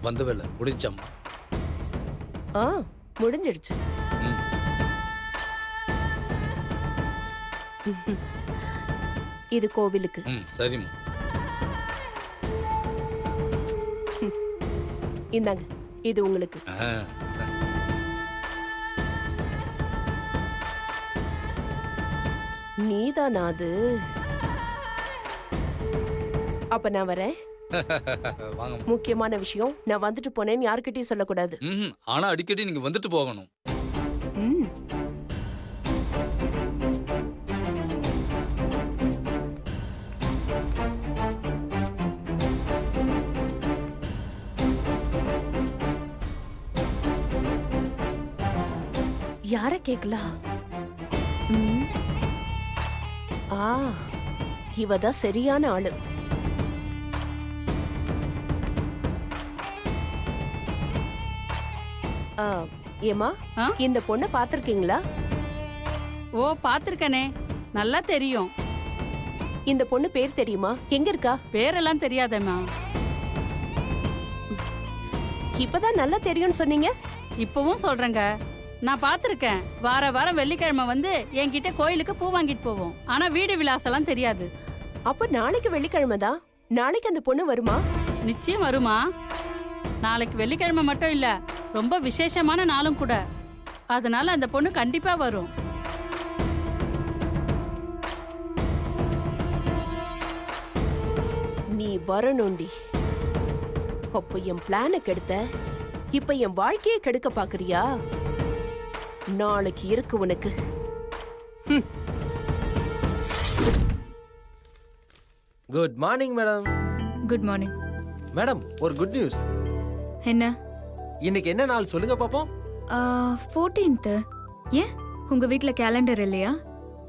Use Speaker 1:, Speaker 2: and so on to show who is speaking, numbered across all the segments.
Speaker 1: வந்த வேலை முடிஞ்சம்மா.
Speaker 2: முடிஞ்சிடுச்சு. இது கோவிலுக்கு.
Speaker 1: சரிம்மா.
Speaker 2: இந்தாங்க, இது உங்களுக்கு. நீதானா அது? அப்ப நான் வரேன். முக்கியமான விஷயம், நான் வந்துட்டு போனேன்னு யாருக்கிட்டையும் சொல்லக்கூடாது.
Speaker 1: ஆனா அடிக்கடி நீங்க வந்துட்டு போகணும்.
Speaker 2: யார கேக்கலாம்? இவதான் சரியான ஆளு. ஏமா, இந்த பொண்ணை பாத்திருக்கீங்களா?
Speaker 3: ஓ, பாத்திருக்கனே, நல்லா தெரியும்.
Speaker 2: இந்த பொண்ணு பேர் தெரியுமா? எங்க இருக்கா?
Speaker 3: பேரெல்லாம் தெரியாதேம்மா.
Speaker 2: இப்பதான் நல்லா தெரியும்னு சொன்னீங்க.
Speaker 3: இப்பவும் சொல்றேங்க, நான் பாத்திருக்கேன். வார வாரம் வெள்ளிக்கிழமை வந்து என்கிட்ட கோயிலுக்கு பூ வாங்கிட்டு போவோம். ஆனா வீடு விலாசெல்லாம் தெரியாது.
Speaker 2: அப்ப நாளைக்கு வெள்ளிக்கிழமை தான். நாளைக்கு அந்த பொண்ணு வருமா?
Speaker 3: நிச்சயம் வருமா. நாளைக்கு வெள்ளிக்கிழமை மட்டும் இல்ல, ரொம்ப விசேஷமான நாளும் கூட. அதனால அந்த பொண்ணு கண்டிப்பா வரும்.
Speaker 2: நீ வரணும்டி. அப்ப என் பிளான கெடுத்த, இப்ப என் வாழ்க்கையை கெடுக்க பாக்குறியா? நாளைக்கு இருக்கு உனக்கு.
Speaker 4: Good morning madam.
Speaker 5: Good morning
Speaker 4: madam. ஒரு குட் நியூஸ்.
Speaker 5: என்ன?
Speaker 4: இன்னைக்கு என்ன நாள் சொல்லுங்க பாப்போம்.
Speaker 5: 14th. ஏன் உங்க வீட்ல கேலண்டர் இல்லையா?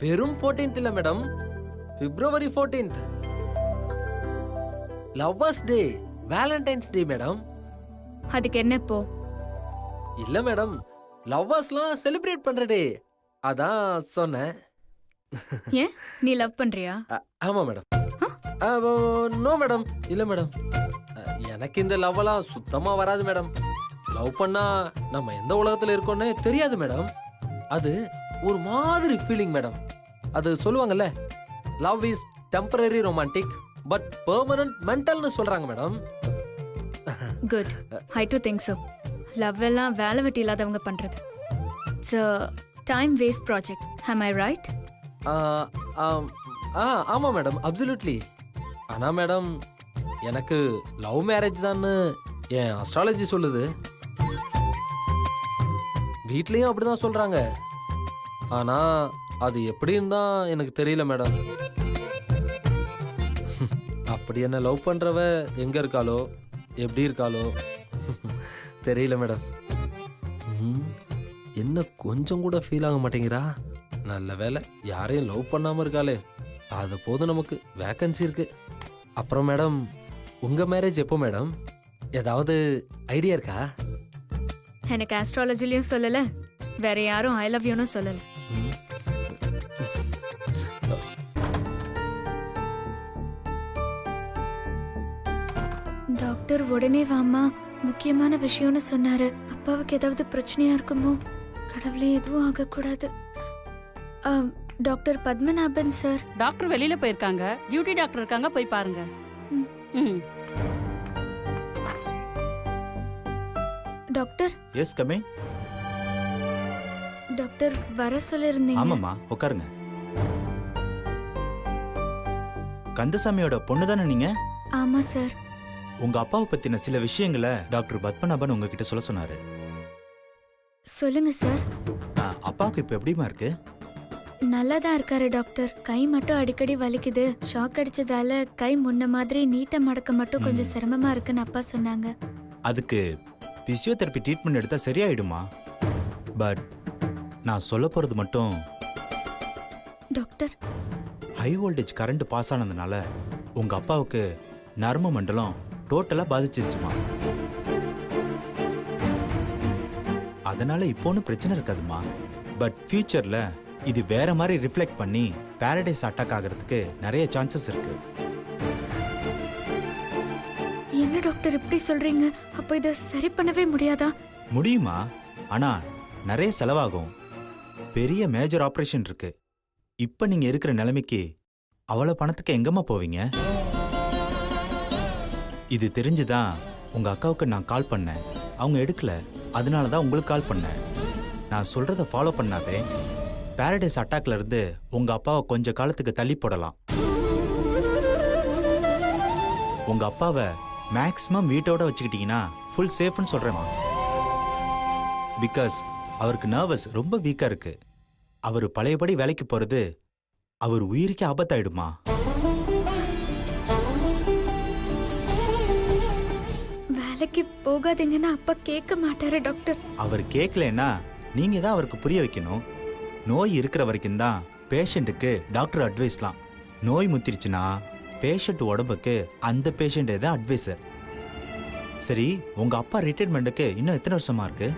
Speaker 4: வெறும் 14th இல்ல madam, February 14th. Lovers day, Valentine's டே மேடம்.
Speaker 5: அதுக்கு என்ன இப்போ?
Speaker 4: இல்ல மேடம், லவ்வர்ஸ்லாம் செலிப்ரேட் பண்ற டே, அதான் சொன்னேன்.
Speaker 5: ஏன், நீ லவ் பண்றியா?
Speaker 4: ஆமா மேடம். நோ மேடம், இல்ல மேடம். எனக்கு இந்த லவ்வெல்லாம் சுத்தமா வராது மேடம். லவ் பண்ணா நம்ம எந்த உலகத்துல இருக்கோன்னே தெரியாது மேடம். அது ஒரு மாதிரி ஃபீலிங் மேடம். அது சொல்லுவாங்கல்ல, love is temporary romantic but permanent மென்டல்னு சொல்றாங்க madam.
Speaker 5: Good, I do think so. Love எல்லாம் வேலை வெட்டி இல்லாதவங்க பண்றது. It's a time waste project. Am I right?
Speaker 4: ஆமா மேடம், அப்சல்யூட்லி. ஆனா மேடம், எனக்கு லவ் மேரேஜ் தான்னு என் அஸ்ட்ராலஜி சொல்லுது. வீட்லயும் அப்படிதான் சொல்றாங்க. ஆனா அது எப்படின்னு தான் எனக்கு தெரியல மேடம். அப்படி என்ன லவ் பண்றவ எங்க இருக்காளோ, எப்படி இருக்காளோ தெரியல மேடம். என்ன கொஞ்சம் கூட ஃபீல் ஆக மாட்டேங்கிறா? நல்ல வேலை யாரையும் லவ் பண்ணாம இருக்காளே, அது போதும் நமக்கு. வேக்கன்சி இருக்கு. அப்புறம் மேடம், உங்க மேரேஜ் எப்போ மேடம்? ஏதாவது ஐடியா இருக்கா?
Speaker 5: எனக்கு ஆஸ்ட்ராலஜிலையும் சொல்லல, வேற யாரும் ஐ லவ் யூன்னு சொல்லல. டாக்டர் உடனே வாமா, முக்கியமான விஷயம்னு சொன்னாரு. அப்பாவுக்கு ஏதாவது பிரச்சனையா இருக்குமோ? கடவுளே, எதுவும் ஆகக்கூடாது. Doctor Padmanabhan sir.
Speaker 3: டாக்டர் வெளியில போயிருக்காங்க, டியூட்டி டாக்டர் இருக்காங்க, போய் பாருங்க.
Speaker 5: Doctor.
Speaker 6: Yes, come in.
Speaker 5: Doctor வர சொல்லிருந்தீங்க.
Speaker 6: ஆமாம்மா, உட்காருங்க. கந்தசாமியோட பொண்ணு தானே நீங்க?
Speaker 5: ஆமா சார்.
Speaker 6: உங்க அப்பாவை பத்தின சில விஷயங்களை டாக்டர் பத்மநாபன் உங்ககிட்ட சொல்ல சொன்னாரு.
Speaker 5: சொல்லுங்க சார்.
Speaker 6: அப்பாவுக்கு இப்ப எப்படிமா இருக்கு?
Speaker 5: நல்லாதான் இருக்காரு டாக்டர். கை மட்டும் அடிக்கடி வலிக்குது. ஷாக் அடிச்சதால கை முன்ன மாதிரி நீட்ட மடக்க மட்டும் கொஞ்சம் சிரமமா இருக்குன்னு அப்பா சொன்னாங்க.
Speaker 6: அதுக்கு பிசியோதெரபி ட்ரீட்மெண்ட் எடுத்தா சரியாயிடுமா? பட் நான் சொல்ல போறது மட்டும்,
Speaker 5: doctor,
Speaker 6: high voltage current pass ஆனதுனால உங்க அப்பாவுக்கு நரம்பு மண்டலம் டோட்டலா பாதிச்சிருச்சுமா. அதனால இப்போ ஒன்றும் பிரச்சனை இருக்காதுமா. பட் ஃபியூச்சர்ல இது வேற மாதிரி ரிஃப்ளெக்ட் பண்ணி பாரடைஸ் அட்டாக் ஆகிறதுக்கு நிறைய சான்சஸ் இருக்கு.
Speaker 5: என்ன டாக்டர் இப்படி சொல்றீங்க? அப்போ இதை சரி பண்ணவே முடியாதா?
Speaker 6: முடியுமா? ஆனா நிறைய செலவாகும். பெரிய மேஜர் ஆபரேஷன் இருக்கு. இப்ப நீங்க இருக்கிற நிலைமைக்கு அவ்வளவு பணத்துக்கு எங்கம்மா போவீங்க? இது தெரிஞ்சுதான் உங்க அக்காவுக்கு நான் கால் பண்ணேன். அவங்க எடுக்கல. அதனாலதான் உங்களுக்கு கால் பண்ணேன். நான் சொல்றத ஃபாலோ பண்ணாவே பாரடைஸ் அட்டாக்ல இருந்து உங்க அப்பாவை கொஞ்ச காலத்துக்கு தள்ளி போடலாம். உங்க அப்பாவை மேக்ஸிமம் வீட்டோட வச்சுக்கிட்டீங்கன்னா ஃபுல் சேஃப்னு சொல்றேம்மா. பிகாஸ் அவருக்கு நர்வஸ் ரொம்ப வீக்கா இருக்கு. அவர் பழையபடி வேலைக்கு போறது அவர் உயிருக்கே ஆபத்தாயிடுமா.
Speaker 5: வேலைக்கு போகாதீங்கன்னா அப்பா கேட்க மாட்டாரு டாக்டர்.
Speaker 6: அவர் கேட்கலன்னா நீங்க தான் அவருக்கு புரிய வைக்கணும். நோய் இருக்கிற வரைக்கும் தான் பேஷண்ட்டுக்கு டாக்டர் அட்வைஸ்லாம். நோய் முத்திருச்சுன்னா பேஷண்ட் உடம்புக்கு அந்த பேஷண்டே தான் அட்வைசர். சரி, உங்க அப்பா ரிட்டையர்மெண்ட்டுக்கு இன்னும் எத்தனை வருஷமா இருக்கு?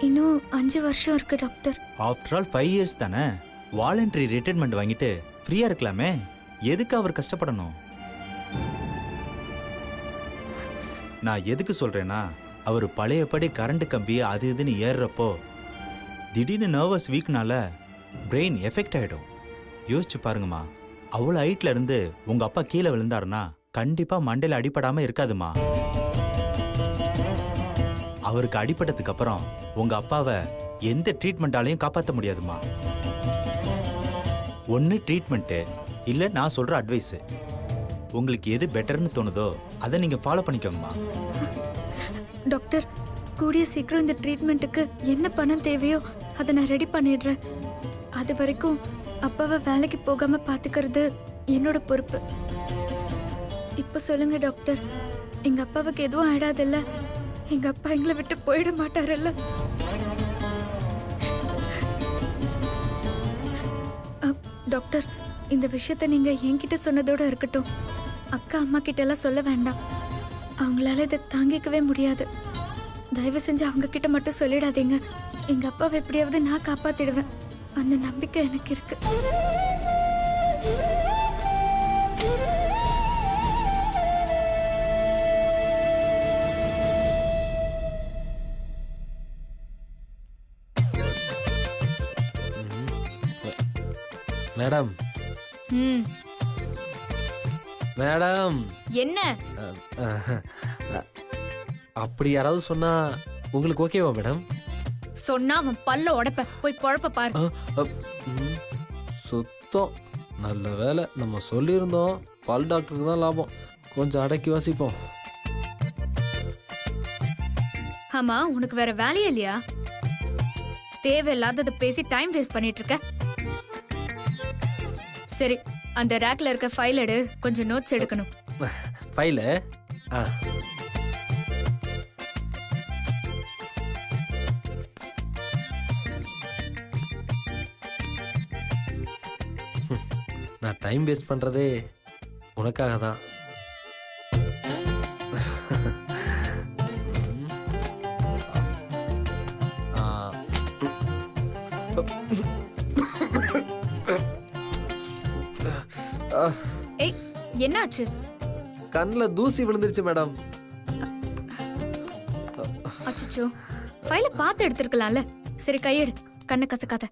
Speaker 5: இன்னும் 5 வருஷம் இருக்கு டாக்டர்.
Speaker 6: ஆஃப்டர் ஆல் 5 இயர்ஸ் தானே. வாலண்டரி ரிட்டையர்மெண்ட் வாங்கிட்டு ஃப்ரீயா இருக்கலாமே. எதுக்கு அவர் கஷ்டப்படணும்? நான் எதுக்கு சொல்றேன்னா, அவர் பழையபடி கரண்ட் கம்பி அது இதுன்னு ஏறுறப்போ திடீர்னு நர்வஸ் வீக்னால பிரெயின் எஃபெக்ட் ஆயிடும். யோசிச்சு பாருங்கம்மா. அவ்வளோ ஹைட்ல இருந்து உங்க அப்பா கீழே விழுந்தாருன்னா கண்டிப்பா மண்டையில அடிபடாம இருக்காதுமா. அவருக்கு அடிபட்டதுக்கு அப்புறம் உங்க அப்பாவை எந்த ட்ரீட்மெண்டாலையும் காப்பாற்ற முடியாதுமா. ஒன்னு ட்ரீட்மெண்ட் இல்ல நான் சொல்ற அட்வைஸ். உங்களுக்கு எது பெட்டர்னு தோணுதோ அதை நீங்க ஃபாலோ பண்ணிக்கோங்கம்மா.
Speaker 5: டாக்டர், கூடிய சீக்கிரம் இந்த ட்ரீட்மெண்ட்டுக்கு என்ன பணம் தேவையோ அதை நான் ரெடி பண்ணிடுறேன். அது வரைக்கும் அப்பாவை வேலைக்கு போகாம பாத்துக்கிறது என்னோட பொறுப்பு. இப்ப சொல்லுங்க டாக்டர், எங்க அப்பாவுக்கு எதுவும் ஆயிடாதில்ல? எங்க அப்பா எங்களை விட்டு போயிட மாட்டாரல்ல? டாக்டர், இந்த விஷயத்த நீங்க என்கிட்ட சொன்னதோட இருக்கட்டும். அக்கா அம்மா கிட்ட எல்லாம் சொல்ல வேண்டாம். அவங்களால இதை தாங்கிக்கவே முடியாது. தயவு செஞ்சு அவங்க கிட்ட மட்டும் சொல்லிடாதீங்க. எங்க அப்பாவை எப்படியாவது நான் காப்பாத்திடுவேன். அந்த நம்பிக்கை எனக்கு இருக்கு.
Speaker 4: மேடம்,
Speaker 5: ம்,
Speaker 4: மேடம்,
Speaker 5: என்ன?
Speaker 4: அப்படி யாராவது சொன்னா உங்களுக்கு ஓகேவா மேடம்?
Speaker 5: சொன்னா அவன் பல்ல உடைப்ப. போய் பொழப்ப பாரு.
Speaker 4: சுத்தம். நல்ல வேலை நம்ம சொல்லியிருந்தோம். பல் டாக்டருக்கு தான் லாபம். கொஞ்சம் அடக்கி வாசிப்போம்.
Speaker 5: ஆமா, உனக்கு வேற வேலையே இல்லையா? தேவையில்லாததை பேசி டைம் வேஸ்ட் பண்ணிட்டு இருக்க. சரி, அந்த ரேக்ல இருக்க ஃபைல் எடு. கொஞ்சம் நோட்ஸ் எடுக்கணும்.
Speaker 4: ஃபைலு? ஆ. நான் டைம் வேஸ்ட் பண்றதே உனக்காக தான்.
Speaker 5: ஏய், என்னாச்சு?
Speaker 4: கண்ணுல தூசி விழுந்துருச்சு மேடம்.
Speaker 5: அச்சச்சோ, ஃபைல பார்த்து எடுத்திருக்கலாம்ல. சரி, கையெடு. கண்ணை கசக்காத.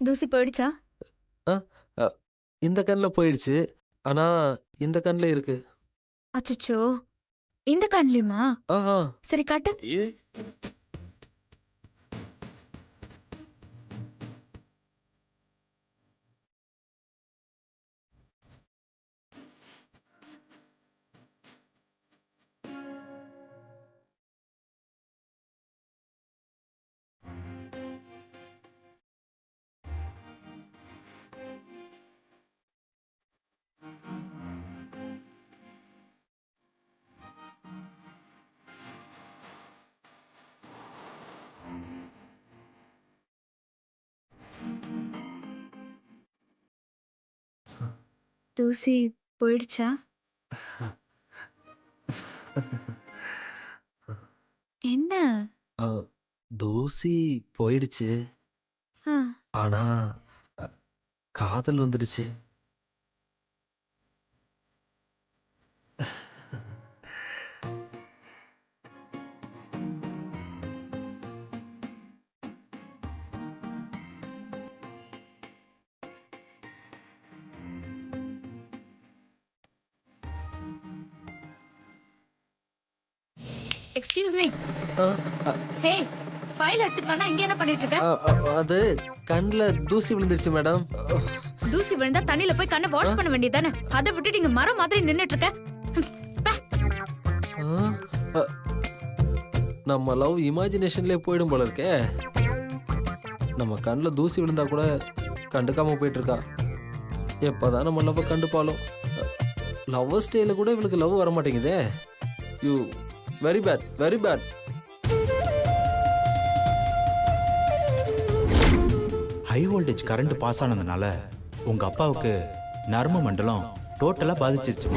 Speaker 5: தூசி போயிடுச்சா?
Speaker 4: இந்த கண்ணில் போயிடுச்சு. ஆனா இந்த கண்ணில் இருக்கு.
Speaker 5: அச்சச்சோ, இந்த கண்ணிலுமா?
Speaker 4: ஆஹா.
Speaker 5: சரி, காட்டு. தூசி போயிடுச்சா? என்ன?
Speaker 4: தூசி போயிடுச்சு.
Speaker 5: ஆ,
Speaker 4: ஆனா அ, காதல் வந்துடுச்சு.
Speaker 5: Excuse me.
Speaker 4: ஆ, அ,
Speaker 5: ஹே, ஃபைல் எடுத்துட்டு வந்தா இங்க என்ன பண்ணிட்டு இருக்க?
Speaker 4: அது கண்ணில் தூசி விழுந்துருச்சு மேடம்.
Speaker 5: தூசி விழுந்தா தண்ணியில போய் கண்ணை வாஷ் பண்ண வேண்டியதானே? அதை விட்டுட்டு இங்க மரம் மாதிரி நின்னுட்டு இருக்க.
Speaker 4: ஆ, நம்ம லவ் இமேஜினேஷன்லேயே போயிடும் போல இருக்கே. நம்ம கண்ணில் தூசி விழுந்தா கூட கண்டுக்காம போயிட்டு இருக்கா. எப்போதான் நம்ம லவ்வை கண்டுப்பாலும். லவ் ஸ்டேல கூட இவளுக்கு லவ் வர மாட்டேங்குதே. You very bad, very bad.
Speaker 6: High voltage current pass ஆனதுனால உங்க அப்பாவுக்கு நரம்பு மண்டலம் டோட்டலா பாதிச்சிருச்சு.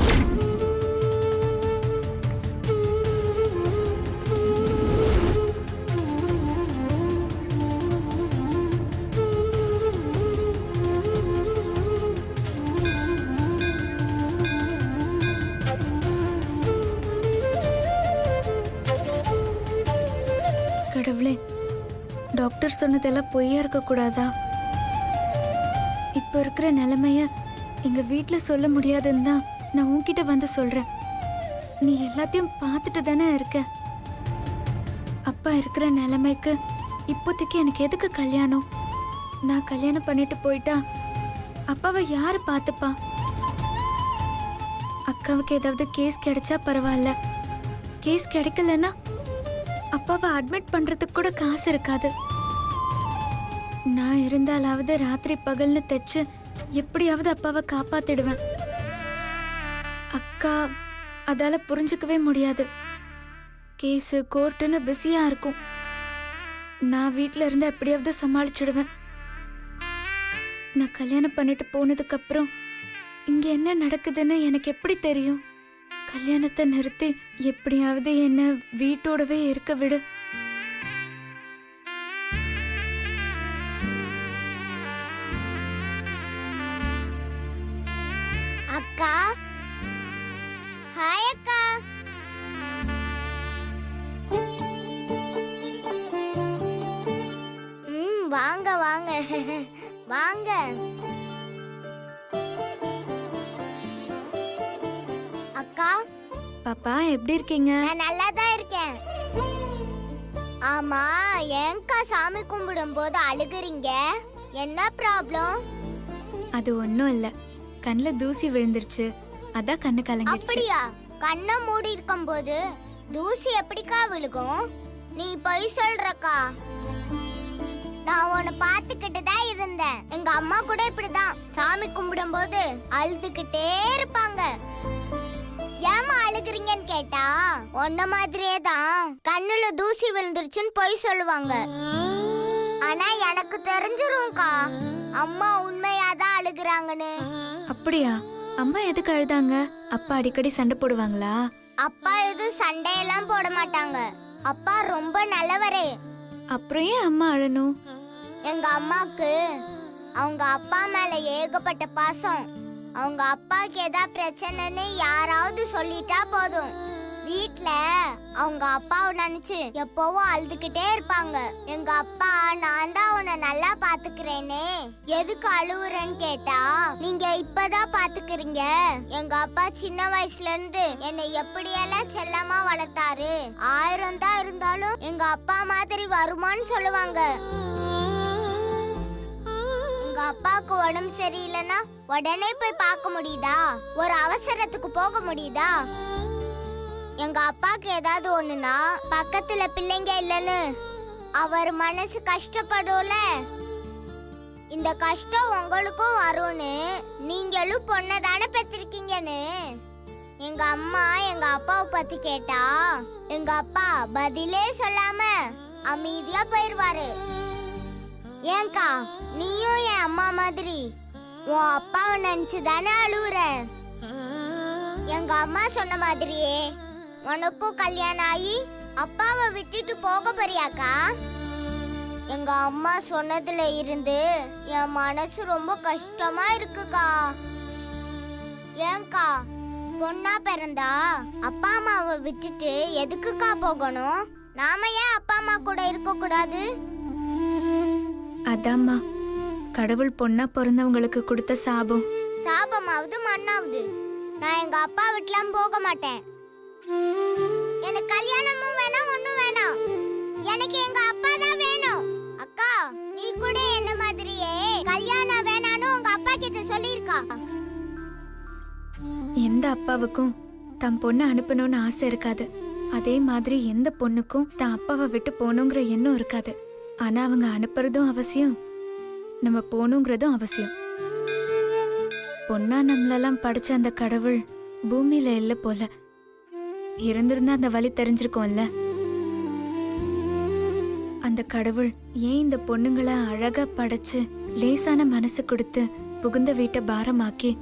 Speaker 5: கடவுளே, டாக்டர் சொன்னதெல்லாம் பொய்யா இருக்க கூடாதா? இப்ப இருக்கிற நிலைமைய எங்க வீட்ல சொல்ல முடியாதுன்னு தான் நான் உன்கிட்ட வந்து சொல்றேன். நீ எல்லாத்தையும் பார்த்துட்டு தானே இருக்க. அப்பா இருக்கிற நிலைமைக்கு இப்போதைக்கு எனக்கு எதுக்கு கல்யாணம்? நான் கல்யாணம் பண்ணிட்டு போயிட்டா அப்பாவை யாரு பார்த்துப்பா? அக்காவுக்கு ஏதாவது கேஸ் கிடைச்சா பரவாயில்ல. கேஸ் கிடைக்கலன்னா அப்பாவை அட்மிட் பண்றதுக்கு கூட காசு இருக்காது. நான் இருந்தாலாவது ராத்திரி பகல்னு தைச்சு எப்படியாவது அப்பாவை காப்பாத்திடுவேன். அக்கா அதால புரிஞ்சுக்கவே முடியாது. கேஸு கோர்ட்டுன்னு பிஸியா இருக்கும். நான் வீட்ல இருந்து எப்படியாவது சமாளிச்சிடுவேன். நான் கல்யாணம் பண்ணிட்டு போனதுக்கு அப்புறம் இங்க என்ன நடக்குதுன்னு எனக்கு எப்படி தெரியும்? கல்யாணத்தை நிறுத்தி எப்படியாவது என்ன வீட்டோடவே இருக்க விடு.
Speaker 7: அக்கா, ஹாய் அக்கா. வாங்க வாங்க வாங்க. அக்கா,
Speaker 5: பாப்பா எப்படி இருக்கீங்க?
Speaker 7: நான் நல்லா தான் இருக்கேன். ஆமா, ஏன்க்கா சாமி கும்பிடும் போது அழுகுறீங்க? என்ன ப்ராப்ளம்?
Speaker 5: அது ஒண்ணும் இல்ல, கண்ணுல தூசி விழுந்துருச்சு, அதான் கண்ணு கலங்கிடுச்சு.
Speaker 7: அப்படியா? கண்ணை மூடி இருக்கும் போது தூசி எப்படிக்கா விழுகும்? நீ பொய் சொல்றக்கா. நான் உன்னை பார்த்துக்கிட்டு தான் இருந்தேன். எங்க அம்மா கூட இப்படிதான் சாமி கும்பிடும் போது அழுதுகிட்டே இருப்பாங்க. ஏமா அழுகுறீங்கன்னு கேட்டா உன்ன மாதிரியே தான் கண்ணுல தூசி விழுந்துருச்சுன்னு பொய் சொல்லுவாங்க. ஆனா எனக்கு தெரிஞ்சிரும்க்கா அம்மா உண்மையாதான் அழுகுறாங்கன்னு.
Speaker 5: அப்படியா? அம்மா எதுக்கு அழுதாங்க? அப்பா அடிக்கடி சண்டை போடுவாங்களா?
Speaker 7: அப்பா எதுவும் சண்டையெல்லாம் போட மாட்டாங்க. அப்பா ரொம்ப நல்லவரே.
Speaker 5: அப்புறம் ஏன் அம்மா அழணும்?
Speaker 7: எங்க அம்மாக்கு அவங்க அப்பா மேல ஏகப்பட்ட பாசம். அவங்க அப்பாக்கு ஏதா பிரச்சனைன்னு யாராவது சொல்லிட்டா போதும், வீட்ல அவங்க அப்பாவை நினைச்சு எப்பவும் அழுதுகிட்டே இருப்பாங்க. எங்க அப்பா நான் தான் உன்னை நல்லா பாத்துக்கிறேனே, எதுக்கு அழுவுறேன்னு கேட்டா நீங்க இப்பதான் பாத்துக்கிறீங்க. எங்க அப்பா சின்ன வயசுல இருந்து என்னை எப்படியெல்லாம் செல்லமா வளர்த்தாரு. 1000 தான் இருந்தாலும் எங்க அப்பா மாதிரி வருமான்னு சொல்லுவாங்க. எங்க அப்பாவுக்கு உடம்பு சரியில்லைன்னா உடனே போய் பார்க்க முடியுதா? ஒரு அவசரத்துக்கு போக முடியுதா? எங்க அப்பாக்கு ஏதாவது ஒண்ணுனா பக்கத்துல பிள்ளைங்க இல்லைன்னு அவர் மனசு கஷ்டப்படும்ல. இந்த கஷ்டம் உங்களுக்கும் வரும்னு நீங்களும் பொண்ணதானே பெற்றிருக்கீங்கன்னு எங்க அம்மா எங்க அப்பாவை பத்தி கேட்டா எங்க அப்பா பதிலே சொல்லாம அமைதியா போயிருவாரு. ஏங்கா நீயும் என் அம்மா மாதிரி உன் அப்பாவை நினைச்சு தானே அழுவுற. எங்க அம்மா சொன்ன மாதிரியே உனக்கும் கல்யாணம் ஆகி அப்பாவை விட்டுட்டு போக போறியாக்கா? எங்க அம்மா சொன்னதுல இருந்து என் மனசு ரொம்ப கஷ்டமா இருக்குக்கா. ஏங்கா, பொண்ணா பிறந்தா அப்பா அம்மாவை விட்டுட்டு எதுக்குக்கா போகணும்? நாம ஏன் அப்பா அம்மா கூட இருக்க கூடாது?
Speaker 5: அதாம்மா, கடவுள் பொண்ணா பிறந்தவங்களுக்கு கொடுத்த சாபம்.
Speaker 7: சாபமாவது மண்ணாவது நான் எங்க அப்பா வீட்டுலாம் போக மாட்டேன். எனக்கு கல்யாணமும் வேணாம், ஒண்ணும் வேணாம். எனக்கு எங்க அப்பா தான் வேணும். அக்கா, நீ கூட என்ன மாதிரியே கல்யாணம் வேணான்னு உங்க அப்பா கிட்ட சொல்லிருக்கா.
Speaker 5: எந்த அப்பாவுக்கும் தம் பொண்ணை அனுப்பணும்னு ஆசை இருக்காது. அதே மாதிரி எந்த பொண்ணுக்கும் தான் அப்பாவை விட்டு போகணுங்கிற எண்ணம் இருக்காது. ஆனா அவங்க அனுப்புறதும் அவசியம், நம்ம போகணுங்கிறதும் அவசியம். பொண்ணா நம்மளெல்லாம் படிச்ச அந்த கடவுள் பூமியில இல்ல போல. இருந்திருந்தா அந்த வழி தெரிஞ்சிருக்கோம்ல. அந்த கடவுள் ஏன் இந்த பொண்ணுங்களை அழகா படைச்சு லேசான மனசு கொடுத்து புகுந்த வீட்டை பாரமாக்கி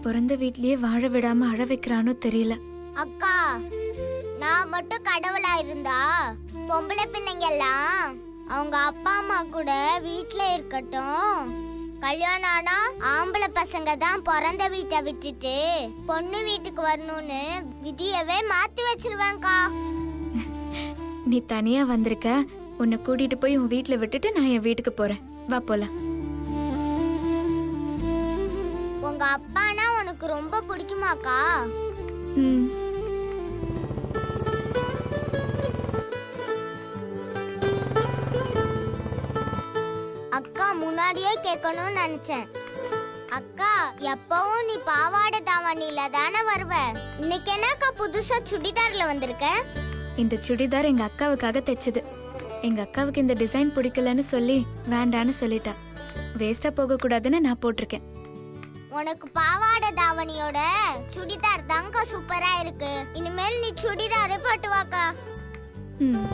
Speaker 5: பிறந்த வீட்லயே வாழ விடாம அழ வைக்கிறானோ தெரியல.
Speaker 7: அக்கா, நான் மட்டும் கடவுளா இருந்தா பொம்பளை பிள்ளைங்க எல்லாம் அவங்க அப்பா அம்மா கூட வீட்ல இருக்கட்டும். கல்யாணம் ஆனா ஆம்பளை பசங்க தான் பிறந்த வீட்டை விட்டுட்டு பொண்ணு வீட்டுக்கு வரணும்னு விதியவே மாத்தி வச்சிருவேன்க்கா.
Speaker 5: நீ தனியா வந்திருக்க, உன்னை கூட்டிட்டு போய் உன் வீட்டுல விட்டுட்டு நான் என் வீட்டுக்கு போறேன். வா போலாம்.
Speaker 7: உங்க அப்பானா உனக்கு ரொம்ப பிடிக்குமாக்கா?
Speaker 5: ம்.
Speaker 7: அக்கா, முன்னாடியே கேட்கணும்னு நினைச்சேன். அக்கா, எப்பவும் நீ பாவாடை தாவணியில தானே வருவ. இன்னைக்கு என்னக்கா புதுசா சுடிதார்ல வந்திருக்க?
Speaker 5: இந்த சுடிதார் எங்க அக்காவுக்காக தைச்சது. எங்க அக்காவுக்கு இந்த டிசைன் பிடிக்கலன்னு சொல்லி வேண்டான்னு சொல்லிட்டா. வேஸ்டா போக கூடாதுன்னு நான் போட்டிருக்கேன்.
Speaker 7: உனக்கு பாவாடை தாவணியோட சுடிதார் தாங்க சூப்பரா இருக்கு. இனிமேல் நீ சுடிதாரே போட்டு வாக்கா.
Speaker 5: ம்.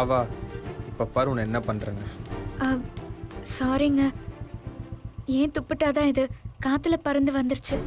Speaker 8: வா இப்போ பாரு உன்னை என்ன பண்ணுறேங்க.
Speaker 5: சாரிங்க, ஏன் துப்பிட்டாதான் இது காத்துல பறந்து வந்துருச்சு.